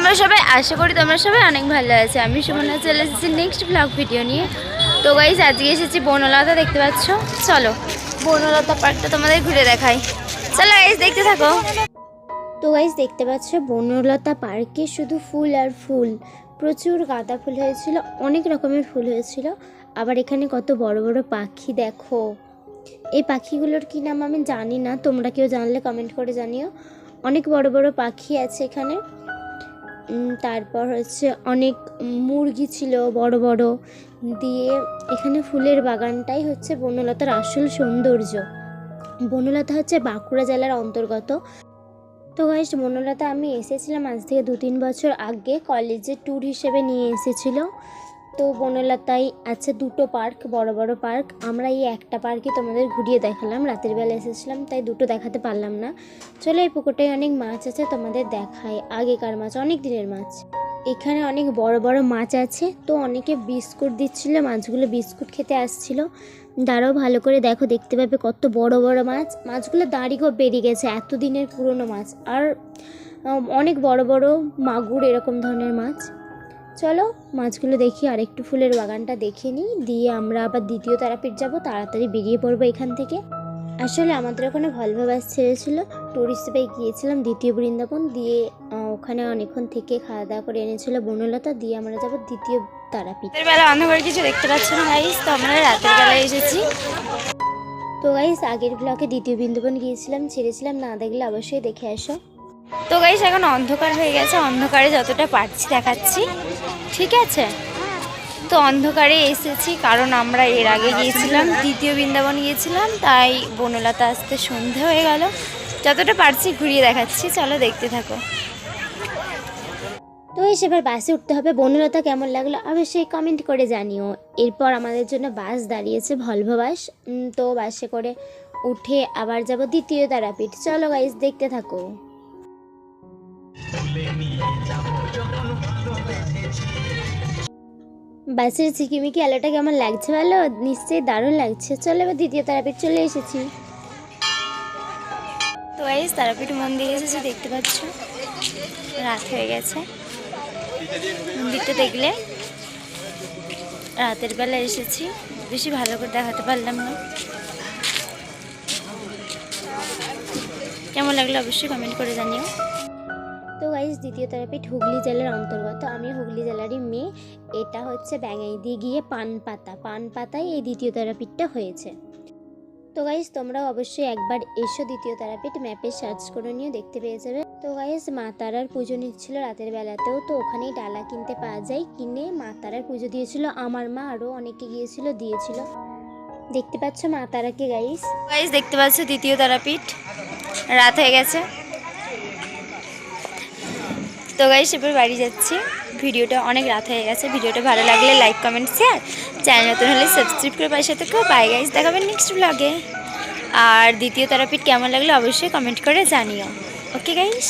তোমরা সবাই? আশা করি তোমরা সবাই অনেক ভালো আছে। আমি সুমনা চলে এসেছি নেক্সট ব্লগ ভিডিও নিয়ে। তো গাইস আজকে এসেছি বনলতা, দেখতে পাচ্ছ। চলো বনলতা পার্কটা তোমাদের ঘুরে দেখাই। চলো গাইস দেখতে থাকো। তো গাইস দেখতে পাচ্ছ বনলতা পার্কে শুধু ফুল আর ফুল, প্রচুর গাঁদা ফুল হয়েছিল, অনেক রকমের ফুল হয়েছিল। আবার এখানে কত বড় বড় পাখি দেখো। এই পাখিগুলোর কি নাম আমি জানি না, তোমরা কেউ জানলে কমেন্ট করে জানিও। অনেক বড় বড় পাখি আছে এখানে। তারপর হচ্ছে অনেক মুরগি ছিল বড় বড়। দিয়ে এখানে ফুলের বাগানটাই হচ্ছে বনলতার আসল সৌন্দর্য। বনলতা হচ্ছে বাঁকুড়া জেলার অন্তর্গত। তো গাইস বনলতা আমি এসেছিলাম আজ থেকে 2-3 বছর আগে, কলেজে ট্যুর হিসেবে নিয়ে এসেছিল। তো বনলতায় আছে দুটো পার্ক, বড় বড় পার্ক। আমরা এই একটা পার্কে তোমাদের ঘুরিয়ে দেখালাম, রাতের বেলা এসেছিলাম তাই দুটো দেখাতে পারলাম না। চলো এই পুকুরটায় অনেক মাছ আছে, তোমাদের দেখায়। আগেকার মাছ, অনেক দিনের মাছ। এখানে অনেক বড় বড় মাছ আছে। তো অনেকে বিস্কুট দিচ্ছিল, মাছগুলো বিস্কুট খেতে আসছিল। দাঁড়াও ভালো করে দেখো, দেখতে পাবে কত বড় বড় মাছ। মাছগুলো দাঁড়িয়েও বেরিয়ে গেছে, এত দিনের পুরনো মাছ। আর অনেক বড় বড় মাগুর, এরকম ধরনের মাছ। চলো মাছগুলো দেখি আর একটু ফুলের বাগানটা দেখে নিই, দিয়ে আমরা আবার দ্বিতীয় তারাপীঠ যাব। তাড়াতাড়ি বেরিয়ে পড়বো এখান থেকে। আসলে আমাদের ওখানে ভলভো বাস ছেড়েছিল, টুরিস্ট হিসেবে গিয়েছিলাম দ্বিতীয় বৃন্দাবন। দিয়ে ওখানে অনেকক্ষণ থেকে খাওয়া দাওয়া করে এনেছিল বনলতা। দিয়ে আমরা যাবো দ্বিতীয় তারাপীঠ। রাতের বেলা অন্ধকার কিছু দেখতে পাচ্ছ না গাইস, তো আমরা রাতের বেলায় এসেছি। তো গাইস আগের ব্লকে দ্বিতীয় বৃন্দাবন গিয়েছিলাম, ছেড়েছিলাম, না দেখলে অবশ্যই দেখে আসো। তো গাইস এখন অন্ধকার হয়ে গেছে, অন্ধকারে যতটা পারছি দেখাচ্ছি, ঠিক আছে? তো অন্ধকারে এসেছি কারণ আমরা এর আগে গিয়েছিলাম দ্বিতীয় বৃন্দাবন গিয়েছিলাম, তাই বনলতা আসতে সন্ধে হয়ে গেল। যতটা পারছি ঘুরিয়ে দেখাচ্ছি, চলো দেখতে থাকো। তো এবার বাসে উঠতে হবে। বনলতা কেমন লাগলো অবশ্যই কমেন্ট করে জানিও। এরপর আমাদের জন্য বাস দাঁড়িয়েছে, ভলভো বাস। তো বাসে করে উঠে আবার যাব দ্বিতীয় তারাপীঠ। চলো গাইস দেখতে থাকো। বাসের ঝিকিমিকি আলোটা কেমন লাগছে ভালো? নিশ্চয়ই দারুণ লাগছে। চলো এবার দ্বিতীয় তারাপীঠ চলে এসেছি। তো গাইস তারাপীঠ মন্দিরে এসেছি, দেখতে পাচ্ছ রাত হয়ে গেছে। মন্দিরটা দেখলে, রাতের বেলা এসেছি, বেশি ভালো করে দেখাতে পারলাম না। কেমন লাগলো অবশ্যই কমেন্ট করে জানিও। তো গাইস দ্বিতীয় তারাপীঠ হুগলি জেলার অন্তর্গত। আমি হুগলি জেলারই মেয়ে। এটা হচ্ছে ব্যাঙাইদি গিয়ে পানপাতায় এই দ্বিতীয় তারাপীঠটা হয়েছে। তো গাইস তোমরাও অবশ্যই একবার এসো দ্বিতীয় তারাপীঠ, ম্যাপে সার্চ করে নিয়ে দেখতে পেয়ে যাবে। তো গাইস মা তারার পুজো নিচ্ছিল রাতের বেলাতেও, তো ওখানেই ডালা কিনতে পাওয়া যায়। কিনে মা তারার পুজো দিয়েছিল আমার মা, আরও অনেকে গিয়েছিল, দিয়েছিল। দেখতে পাচ্ছ মা তারাকে গাইস। গাইস দেখতে পাচ্ছ দ্বিতীয় তারাপীঠ, রাত হয়ে গেছে। তো গাইস এবার বাড়ি যাচ্ছি। ভিডিওটা অনেক রাত হয়ে গেছে। ভিডিওটা ভালো লাগলে লাইক কমেন্ট শেয়ার, চ্যানেল নতুন হলে সাবস্ক্রাইব করে পাশে থেকো। বাই গাইস, দেখাবেন নেক্সট ব্লগে। আর দ্বিতীয় তারাপীঠ কেমন লাগলো অবশ্যই কমেন্ট করে জানিও। Okay guys.